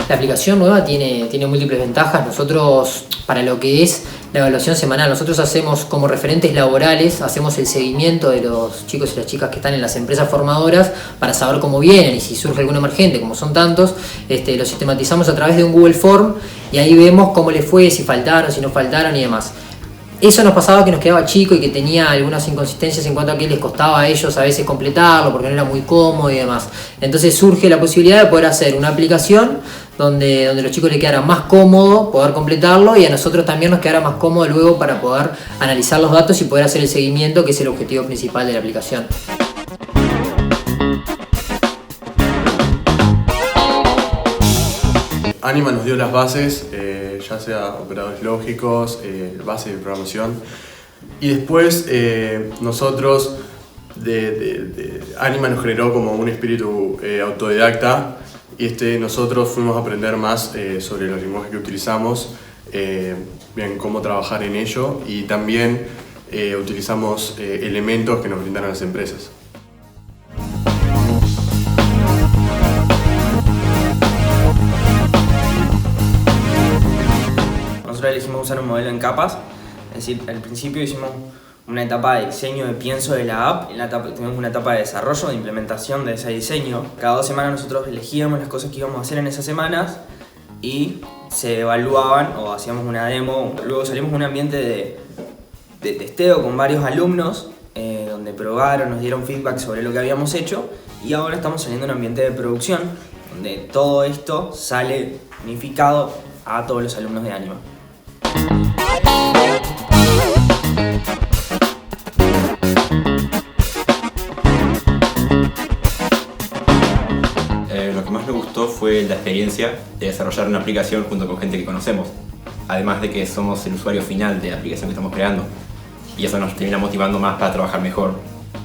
La aplicación nueva tiene múltiples ventajas. Nosotros, para lo que es la evaluación semanal, nosotros hacemos como referentes laborales, hacemos el seguimiento de los chicos y las chicas que están en las empresas formadoras para saber cómo vienen y si surge algún emergente, como son tantos, lo sistematizamos a través de un Google Form y ahí vemos cómo les fue, si faltaron, si no faltaron y demás. Eso nos pasaba que nos quedaba chico y que tenía algunas inconsistencias en cuanto a que les costaba a ellos a veces completarlo porque no era muy cómodo y demás. Entonces surge la posibilidad de poder hacer una aplicación donde a los chicos les quedara más cómodo poder completarlo y a nosotros también nos quedara más cómodo luego para poder analizar los datos y poder hacer el seguimiento, que es el objetivo principal de la aplicación. Anima nos dio las bases, ya sea operadores lógicos, bases de programación, y después nosotros, Anima nos generó como un espíritu autodidacta y nosotros fuimos a aprender más sobre los lenguajes que utilizamos, bien cómo trabajar en ello y también utilizamos elementos que nos brindaron las empresas. Nosotros elegimos usar un modelo en capas, es decir, al principio hicimos una etapa de diseño, de pienso de la app, tuvimos una etapa de desarrollo, de implementación de ese diseño. Cada 2 semanas nosotros elegíamos las cosas que íbamos a hacer en esas semanas y se evaluaban o hacíamos una demo. Luego salimos a un ambiente de testeo con varios alumnos, donde probaron, nos dieron feedback sobre lo que habíamos hecho y ahora estamos saliendo a un ambiente de producción, donde todo esto sale unificado a todos los alumnos de Anima. Lo que más me gustó fue la experiencia de desarrollar una aplicación junto con gente que conocemos, además de que somos el usuario final de la aplicación que estamos creando y eso nos termina motivando más para trabajar mejor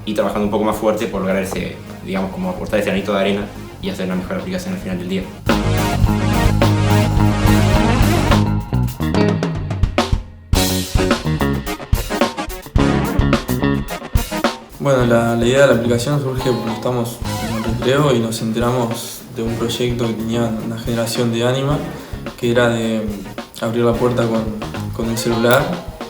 y trabajando un poco más fuerte por lograr ese, digamos, como aportar ese granito de arena y hacer una mejor aplicación al final del día. Bueno, la idea de la aplicación surge porque estamos en un recreo y nos enteramos de un proyecto que tenía una generación de Anima, que era de abrir la puerta con el celular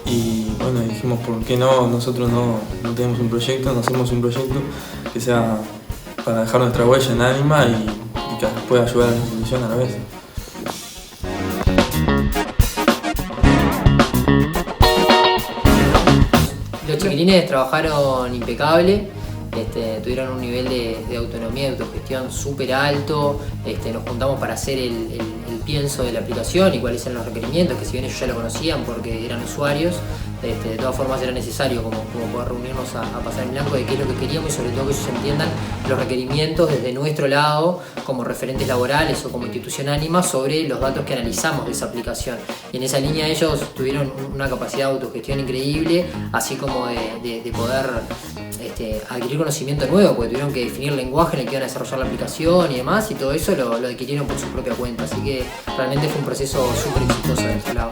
y bueno, dijimos por qué no, nosotros no tenemos un proyecto, no hacemos un proyecto que sea para dejar nuestra huella en Anima y que pueda ayudar a la institución a la vez. Los chiquilines trabajaron impecable, tuvieron un nivel de autonomía y autogestión súper alto. Nos juntamos para hacer el pienso de la aplicación y cuáles eran los requerimientos, que si bien ellos ya lo conocían porque eran usuarios, de todas formas era necesario como poder reunirnos a pasar en blanco de qué es lo que queríamos y sobre todo que ellos entiendan los requerimientos desde nuestro lado como referentes laborales o como institución Anima sobre los datos que analizamos de esa aplicación. Y en esa línea ellos tuvieron una capacidad de autogestión increíble, así como de poder adquirir conocimiento nuevo, porque tuvieron que definir el lenguaje en el que iban a desarrollar la aplicación y demás, y todo eso lo adquirieron por su propia cuenta, así que realmente fue un proceso súper exitoso de este lado.